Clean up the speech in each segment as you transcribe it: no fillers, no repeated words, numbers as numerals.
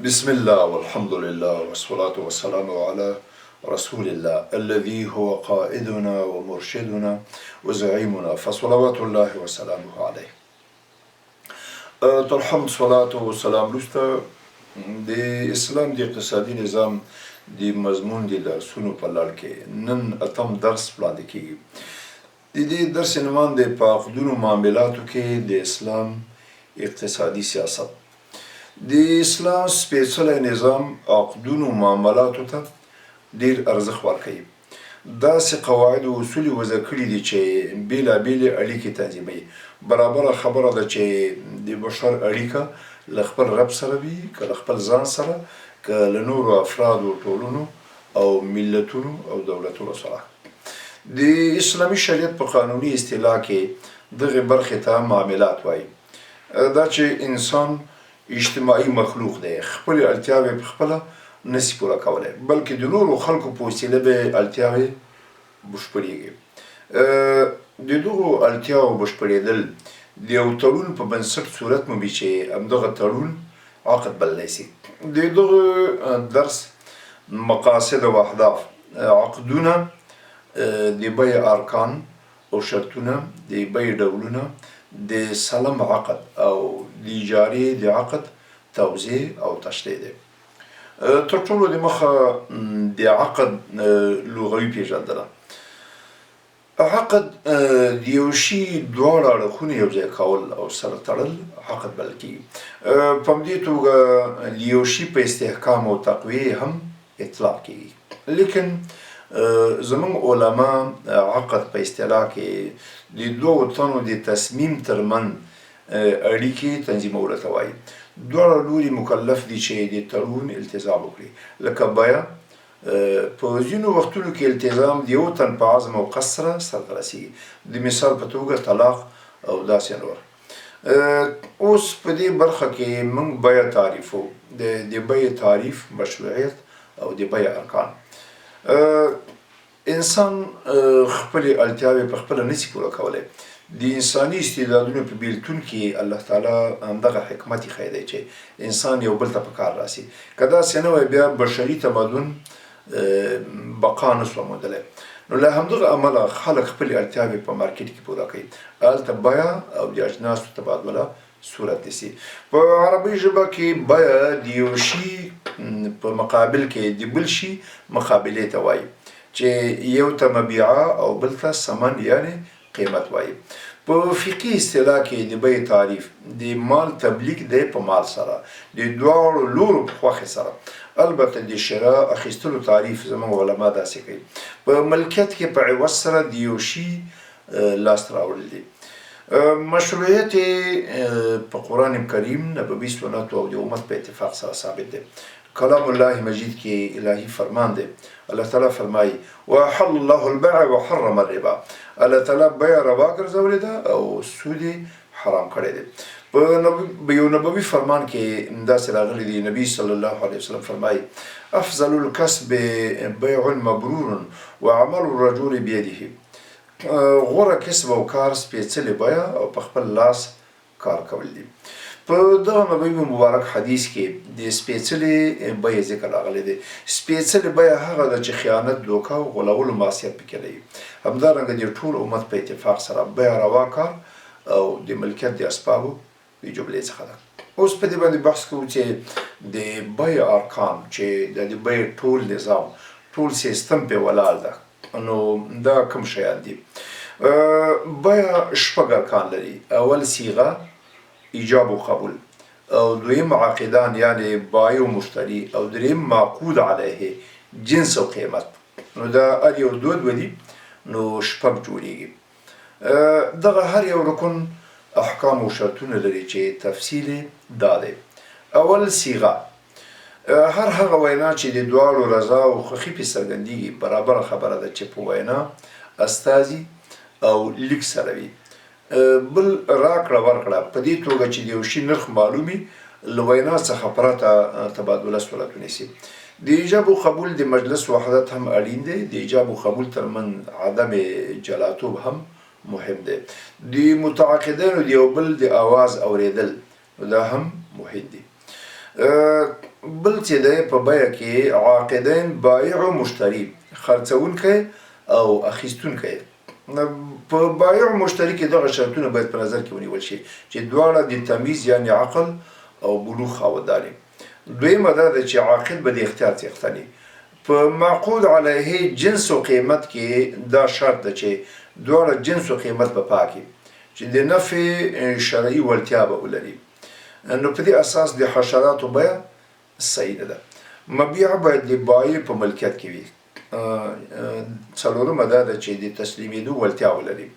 بسم الله والحمد لله والصلاة والسلام على رسول الله الذي هو قائدنا ومرشدنا وزعيمنا فصلوات الله وسلامه عليه. الحمد صلاة والسلام لسته د اسلام د اقتصادي نظام د مضمون د درسونو په لړ کې نن اتم درس وړاندې کیږي. د دې درس عنوان د په عقدونو معاملاتو کې د اسلام اقتصادي سیاست. د اسلام سپېڅلی نظام عقدونو معاملاتو ته ډېر ارزښت ورکوي. داسې قواعد او اصول یې وضع کړي دي چې بېلابېلې اړیکې تنظیموي. برابره خبره ده چې د بشر اړیکه له خپل رب سره وي، که له خپل ځان سره، که له نورو افرادو، ټولنو او ملتونو او دولتونو سره. د اسلامي شریعت په قانوني اصطلاح کې دغې برخې ته معاملات وایي. دا چې انسان اجتماعي مخلوق دی، خپلې اړتیاوې په خپله نسي پوره کولی، بلکې د نورو خلکو په وسیله به اړتیاوې بشپړېږي. د دغو اړتیاوو بشپړېدل د یو تړون په بنسټ صورت مومي چې همدغه تړون عقد بللی سي. د دغه درس مقاصد او اهداف: عقدونه، د بیې ارکان او شرطونه، د بیې ډولونه، د سلم عقد او د اجارې د عقد توضیح او تشریح دی. تر ټولو د مخه د عقد لغوي پیژندنه. عقد د یو شي دواړه اړخونه یو ځای کول او سره تړل عقد بلل کېږي. په همدې توګه د یو شي په استحکام او تقویې هم اطلاق کېږي. لیکن زموږ علما عقد په اصطلاح کې د دوو تنو د تصمیم ترمن اړیکې تنظیمولو ته وایي. دواړه لوري مکلف دي چې د تړون التزام وکړي. لکه بیه، په ځینو وختونو کې التزام د یو تن په عزم او قصد سره سرته رسېږي. د مثال په توګه طلاق او داسې نور. اوس په دې برخه کې موږ بیه تعریفو. د بیې تعریف، مشروعیت او د بیې ارکان. انسان خپلې اړتیاوې په خپله نسي پوره کولی. د انساني استعدادونو په بیلتون کې الله تعالی همدغه حکمت ایښی دی چې انسان یو بل ته په کار راسي. که داسې نه وای بیا بشري تمدن بقا نسوه موندلی. نو له همدغه امله خلک خپلې اړتیاوې په مارکېټ کې پوره کوي. هلته بیه او د اجناسو تبادله صورت نیسي. په عربي ژبه کې بیه د یو شي په مقابل کې د بل شي مقابلې ته وایي، چې یو ته مبیعه او بل ته ثمن یعنی قیمت وایي. په فقهي اصطلاح کې د بیې تعریف د مال تملیک دی په مال سره، د دواړو لورو په خوښې سره. البته د شراء اخیستلو تعریف زموږ علما داسې کوي: په ملکیت کې په عوض سره د یو شي لاسته راوړل دي. مشروعیت په قرآن کریم، نبوي سنتو او د امت په اتفاق سره ثابت دی. کلام الله مجید کې الهي فرمان دی. الله تعالی فرمایي: وأحل الله البيع وحرم الربا. الله تعالی بیه روا ګرځولې ده او سود حرام کړی دی. په یو نبوي فرمان کې داسې راغلی دی. نبی صلی الله علیه وسلم فرمایي: افضل الکسب بیع مبرور وعمل الرجل بیده. غوره کسب او کار سپېڅلې بیه او په خپل لاس کار کول دي. په دغه نبوي مبارک حدیث کې د سپېڅلې بیې ذکر راغلی دی. سپېڅلې بیه هغه ده چې خیانت، دوکه او غولولو معصیت پکې نه وي. همدارنګه د ټول امت په اتفاق سره بیه روا کار او د ملکیت د اسبابو د جملې څخه ده. اوس په دې باندې بحث کوو چې د بیې ارکان، چې د بیې ټول نظام، ټول سیستم پې ولاړ ده، نو دا کوم شیان دي؟ بیه شپږ ارکان لري. اول صیغه، ایجاب و قبول، او دویم عاقدان یعنی بای و مشتری، او دریم معقود علیه، جنس و قیمت. نو دا هر یو دو دي، نو شپږ جوړیږي. دغه هر یو رکن احکام او شرطونه لري چې تفصیل دا دی. اول صیغه. هر هغه وینا چې د دواړو رضا او خوښي پې څرګندېږي. برابره خبره ده چې په وینا استازي او لیک سره وي. بل راکړه ورکړه په دې توګه چې د یو شي نرخ معلومي، له وینا څخه پرته تبادله صورت ونیسي. د ایجاب و قبول د مجلس وحدت هم اړین دی. د ایجاب و قبول ترمن عدم جلاتوب هم مهم دی. د متعاقدینو د یو بل د اواز اوریدل دا هم مهم دی. بل چې دی په بیه کې عاقدین بایع او مشتری خرڅونکی او اخیستونکی په بایع او مشتری کې دغه شرطونه باید په نظر کې ونیول شي چې دواړه د تمیز یعنی عقل او بلوغ خاوندان وي. دویمه دا ده چې عاقد به د اختیار څښتني په معقود علیه جنس او قیمت کې دا شرط ده چې دواړه جنس او قیمت به پاکي چې د نفع شرعي وړتیا به ولري. نو په دې اساس د حشراتو بیه صحیح نه ده. مبیع باید د بایع په ملکیت کې وي. څلورمه دا ده چې د تسلیمېدو وړتیا ولري.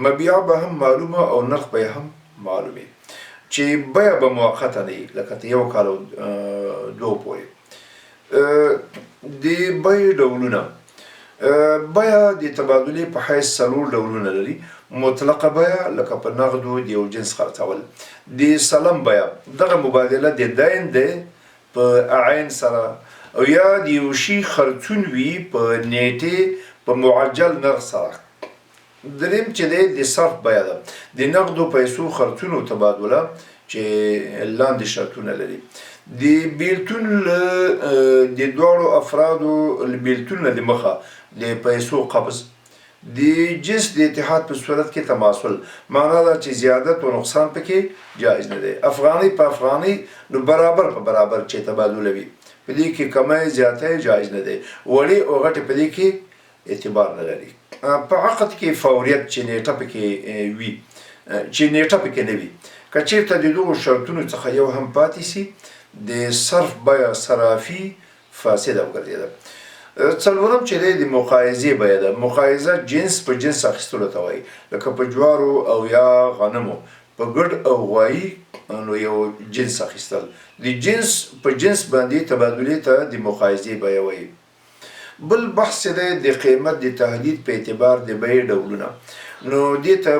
مبیع به هم معلومه او نرخ به هم معلومه چې بیه به موقته نه وي لکه یو کال او دوه پورې. د بیې ډولونه بیه د تبادلې په حیث څلور ډولونه لري. مطلقه بیه لکه په نغدو د یو جنس خرڅول. د سلم بیه دغه مبادله د دین دی په عین سره او یا د یو شي خرڅون وي په نیټې په معجل نرخ سره. دریم چې دی د صرف بیه ده د نغدو پیسو خرڅونو تبادله چې لاندې شرطونه لري. د بیلتون د دواړو افرادو بیلتون د مخه د پیسو قبض. د جنس د اتحاد په صورت کې تماثل معنا ده چې زیادت او نقصان پکې جایز نه دی. افغاني په افغاني نو برابر په برابر چې تبادله وي په دې کې کمای زیاتې جایز نه دی. وړي او غټې په دې کې اعتبار نه لري. په عقد کې فوریت چې نیټه پکې وي چې نیټه پکې نه وي که چېرته د دغو شرطونو څخه یو هم پاتې سي د صرف بیه صرافي فاسده وګرځېده. څلورم چې دی د مقایضې بیه ده. مقایضه جنس په جنس اخیستلو ته وایي لکه په جوارو او یا غنمو په ګډ او غوایي نو یو جنس اخیستل. د جنس په جنس باندې تبادلې ته د مقایضې بیه وایي. بل بحث دی د قیمت د تحدید په اعتبار د بیې ډولونه. نو دې ته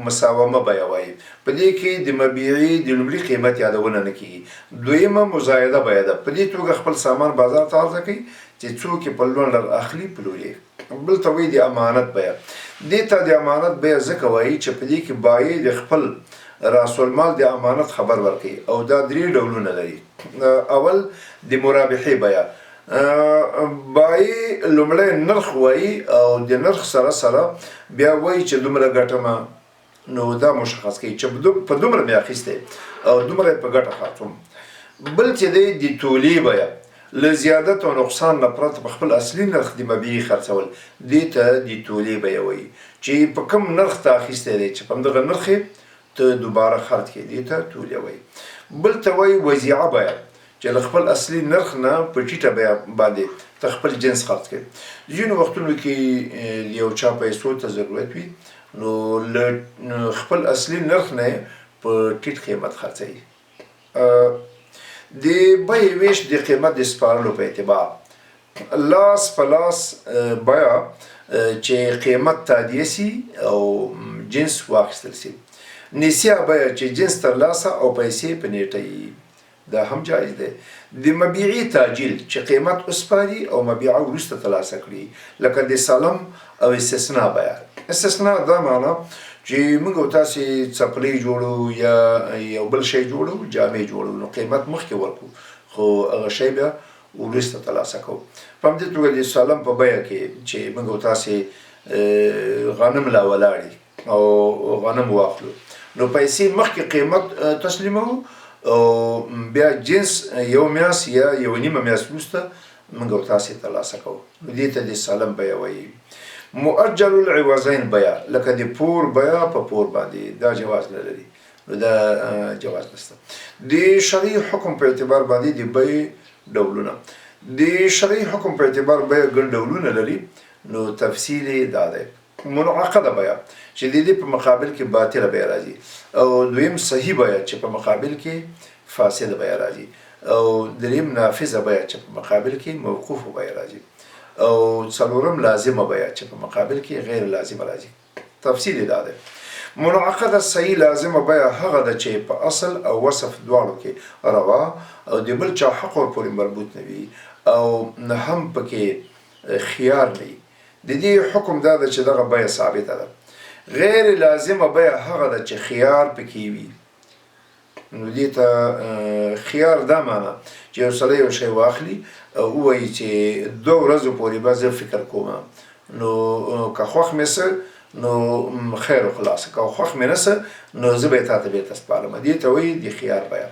مساومه بیه وایي. په دې کې د مبیعي د لومړي قیمت یادونه نه کېږي. دویمه مزایده بیه ده. په دې توګه خپل سامان بازار ته عرضه کوي چې څوک یې په لوړ نرخ اخلي پلور یې. بل ته وایي د امانت بیه. دې ته د امانت بیه ځکه وایي چې په دې کې بایع د خپل راس المال د امانت خبر ورکوي او دا درې ډولونه لري. اول د مرابحې بیه. بایع لومړی نرخ وایي او د نرخ سره سره بیا وایي چې دومره ګټمه نو دا مشخص کوي چې په دومره مې اخیستی او دومره یې په ګټه خرڅوم. بل چې دی د تولې بیه له زیادت او نقصان نه پرته په خپل اصلي نرخ د مبیعي خرڅول. دې ته د تولې بیه وایي چې په کوم نرخ ته اخیستی دی چې په همدغه نرخ یې ته دوباره خرڅ کړې. دې ته تولې وایي. بل ته وایي وضیعه بیه چې له خپل اصلي نرخ نه په ټیټه بیه باندې ته خپل جنس خرڅ کړې. ځینو وختونو کې یو چا پیسو ته ضرورت وي نو له خپل اصلي نرخ نه په ټیټ قیمت خرڅوي. د بیې ویش د قیمت د سپارلو په اعتبار. لاس په لاس بیه چې قیمت تادیه سي او جنس واخیستل سي. نسیه بیه چې جنس ترلاسه او پیسې په نیټه وي دا هم جایز دی. د مبیعي تاجیل چې قیمت وسپاري او مبیعه وروسته ترلاسه کړي لکه د سلم او استثنا بیه. استثنا دا معنا چې موږ او تاسې څپلۍ جوړو یا یو بل شی جوړو جامې جوړو نو قیمت مخکې ورکړو خو هغه شی بیا وروسته ترلاسه کوو. په همدې توګه د سلم په بیه کې چې موږ او تاسې غنم لا ولاړي او غنم واخلو نو پیسې مخکې قیمت تسلیموو او بیا جنس یو میاس یا یو نیمه میاس وروسته موږ او تاسې ترلاسه کوو. نو دې ته د سلم بیه وایي. مؤجل العوضین بیه لکه د پور بیه په پور باندې دا جواز نه لري. نو دا جواز نشته. د شرعي حکم په اعتبار باندې د بیې ډولونه. د شرعي حکم په اعتبار بیه ګڼ ډولونه لري. نو تفصیل دا دی. منعقده بیه چې د دې په مقابل کې باطله بیه راځي او دویم صحیح بیه چې په مقابل کې فاسده بیه راځي او دریم نافذه بیه چې په مقابل کې موقوفه بیه راځي او څلورم لازمه بیه چې په مقابل کې غیر لازمه راځي. تفصیل دا دی. منعقده صحیح لازمه بیه هغه ده چې په اصل او وصف دواړو کې روا او د بل چا حق ورپورې مربوط نه وي او نه هم پکې خیار نه وي. د دې حکم دا ده چې دغه بیه ثابته ده. غیر لازمه بیه هغه ده چې خیار پکې وي نو دې ته خيار دا معنا چې یو سړی یو شی واخلي او ووایي چې 2 ورځو پورې به زه فکر کوم نو که خوښ مې څه نو خیر و خلاصه که خوښ مې نه څه نو زه به یې تا ته بېرته سپارم دې ته وایي د خيار بیه.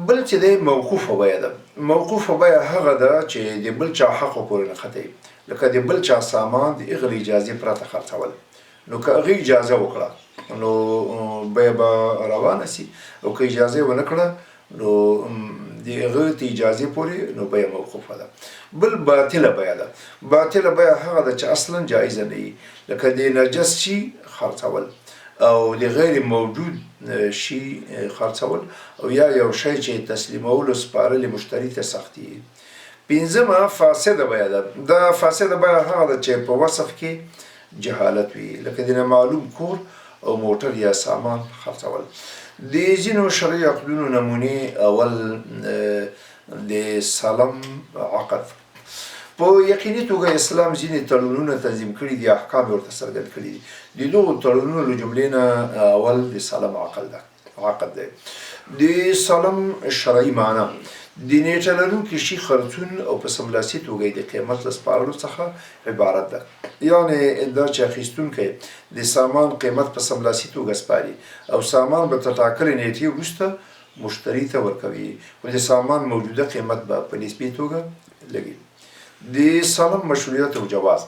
بل چې دی موقوفه بیه ده. موقوفه بیه هغه ده چې د بل چا حق پورې نښتی لکه د بل چا سامان د هغه له اجازې پرته خرڅول نو که هغې اجازه وکړه نو بیه به روانه سي او که اجازه یې ونه کړه نو د هغه ته اجازې پورې نو بیه موقوفه ده. بل باطله بیه ده. باطله بیه هغه ده چې اصلا جایزه نه وي لکه د نجس شي خرڅول او د غیر موجود شي خرڅول او یا یو شی چې تسلیمولو سپارل مشتری ته سختي. 5مه فاسده بیه ده. دا فاسده بیه هغه ده چې په وصف کې جهالت وي لکه د نامعلوم کور او موټر یا سامان خرڅول. د ځینو شرعي عقدونو نمونې اول د سلم عقد. په یقیني توګه اسلام ځینې تړونونه تنظیم کړي دي احکام یې ورته څرګند کړي دي. د دغو تړونونو له جملې نه اول د سلم عقد دی. د سلم شرعي معنا د نیټه لرونکي شي خرڅون او په سملاسي توګه د قیمت له سپارلو څخه عبارت ده. یعنې دا چې اخیستونکی د سامان قیمت په سملاسي توګه سپاري او سامان به تر ټاکلې نیټې وروسته مشتری ته ورکوي خو د سامان موجوده قیمت به په نسبي توګه لګي. د سلم مشروعیت او جواز.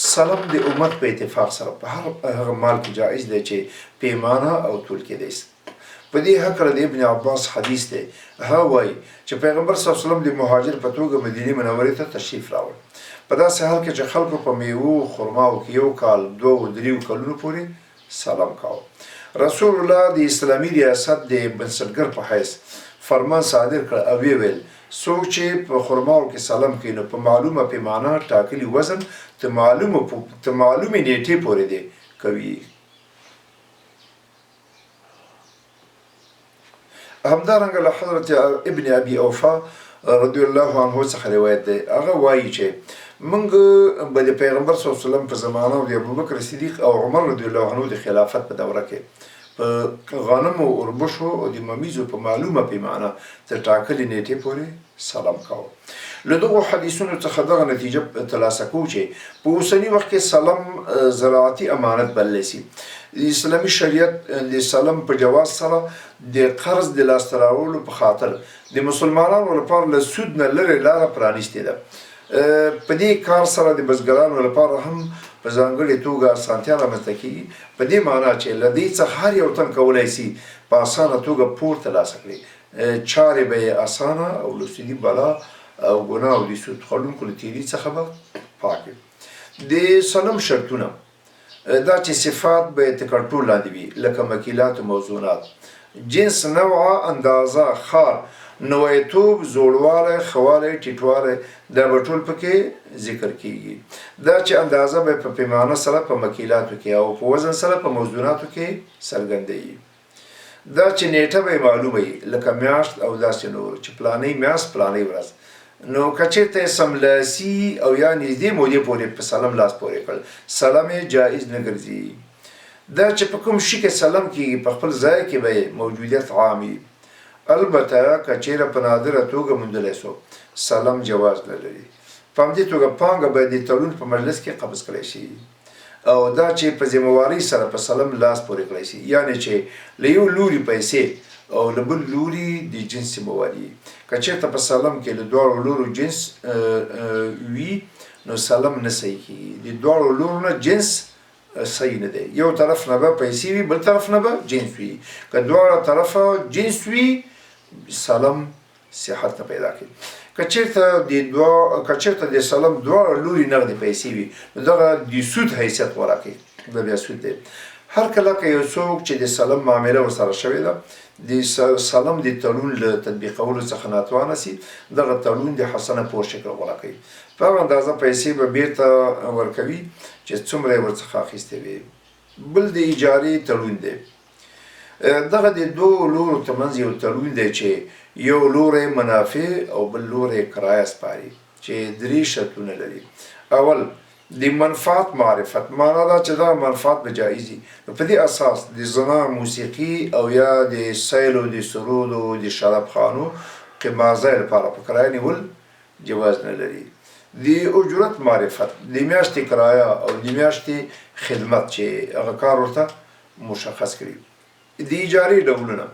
سلم د امت په اتفاق سره په هغه مال کې جایز دی چې پیمانه او تول کېدی سي. په دې هکله د ابن عباس حدیث دی. هغه وایي چې پیغمبر صلی الله علیه وسلم د مهاجر په توګه مدینې منورې ته تشریف راوړ. په داسې حال کې چې خلکو په میوو خرماو کې 1 کال 2 3 کلونو پورې سلام کاوه. رسول الله د اسلامي ریاست د بنسټګر په حیث فرمان صادر کړ او ویل څوک چې په خرماو کې سلام کوي نو په معلومه پیمانه ټاکلي وزن ته معلومې نیټې پورې دی کوي. همدارنګه له حضرت ابن ابي اوفا رضی الله عنه څخه روایت دی. هغه وایي چې موږ به د پیغمبر صلی الله علیه وسلم په زمانه د ابوبکر صدیق او عمر رضی الله عنه د خلافت په دوره کې په غنمو او وربشو او د ممیزو په معلومه پیمانه تر ټاکلې نیټې پورې سلام کاوه. له دغو حدیثونو څخه دغه نتیجه ترلاسه کوو چې په اوسني وخت کې سلم زراعتي امانت بللی سي. د اسلامي شریعت د سلم په جواز سره د قرض د لاسته راوړلو په خاطر د مسلمانانو لپاره له سود نه لرې لاره پرانیستې ده. په دې کار سره د بزګرانو لپاره هم په ځانګړې توګه اسانتیا رامنځته کېږي په دې معنا چې له دې څخه هر یو تن کولی سي په اسانه توګه پور ترلاسه کړي. چارې به یې اسانه او له سودي بلا او ګناه او د سود خوړونکو له تېري څخه به پاک وي. د سلم شرطونه دا چې صفات به یې تر کنټرول لاندې وي لکه مکیلات او موضوعات جنس نوعه اندازه خار نوعیتوب زوړوالی ښهوالی ټیټوالی دا به ټول پکې ذکر کیږي. دا چې اندازه به په پیمانه سره په مکیلاتو کې او په وزن سره په موضوعاتو کې څرګندوي. دا چې نیټه به معلومه وي لکه میاشت او داسې نور چې پلانۍ میاشت پلانۍ ورځ نو که چېرته سملاسي او یا نږدې مودې پورې په سلم لاس پورې کړل سلم یې جایز نه ګرځي. دا چې په کوم شي کې سلم کېږي په خپل ځای کې به موجودیت عام وي. البته که چېرې په نادره توګه موندلی سو سلم جواز نه لري. په همدې توګه پانګه باید د تړون په مجلس کې قبض کړی شي او دا چې په ذمهوارۍ سره په سلم لاس پورې کړی شي یعنې چې له یو لوري پیسې او له بل لوري د جنس ذمهواري. که چېرته په سلم کې له دواړو لورو جنس وي نو سلم نه صحیح کېږي. د دواړو لورو نه جنس صحیح نه دی. یو طرف نه به پیسې وي بل طرف نه به جنس وي. که دواړه طرفه جنس وي سلم صحت نه پیدا کوي. که چېرته د سلم دواړه لوري نغدې پیسې وي نو دغه د سود حیثیت غوره کوي. دا بیا سود دی. هر کله که یو څوک چې د سلم معامله ورسره شوې ده د سلم د تړون له تطبیقولو څخه ناتوانه سي دغه تړون د حسنه پور شکل غوره کوي. په هغه اندازه پیسې به بیرته ورکوي چې څومره یې ورڅخه اخیستې وي. بل د اجارې تړون دی. دغه د دوو لورو ترمنځ یو تړون دی چې یو لوری منافع او بل لوری کرایه سپاري چې 3 شرطونه لري. اول د منفعت معرفت معنا دا چې دا منفعت به جایز وي. نو په دې اساس د زنا موسیقي او یا د سیل او د سرود او د شراب خانو قمازۍ لپاره په کرایه نیول جواز نه لري. د اجرت معرفت د میاشتې کرایه او د میاشتې خدمت چې هغه کار ورته مشخص کړي. د اجارې ډولونه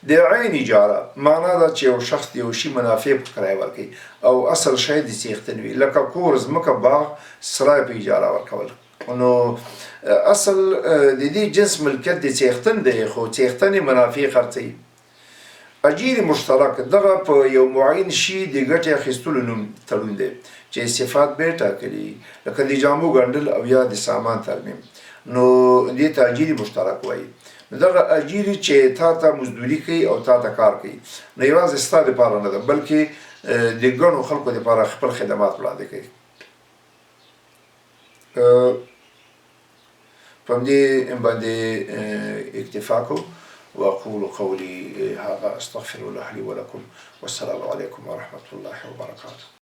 د عین اجاره معنا دا چې یو شخص یو شي منافع په کرایه ورکوي او اصل شی د څښتن وي لکه کور ځمکه باغ سرای په اجاره ورکول. نو اصل د دې جنس ملکیت د څښتن دی خو څښتن منافع خرڅوي. اجیر مشترک دغه په یو معین شي د ګټې اخیستلو نوم تړون دی چې صفات به ټاکلي لکه د جامو ګنډل او یا د سامان ترمیم. نو دې ته اجیر مشترک وایي. دغه اجیری چې تا ته مزدوري کوي او تا ته کار کوي نو یوازې ستا دپاره نه ده بلکې د ګڼو خلکو دپاره خپل خدمات وړاندې کوي. په همدې باندې اکتفا کوو. وأقول قولي هذا أستغفر الله لي ولكم والسلام عليكم ورحمة الله وبركاته.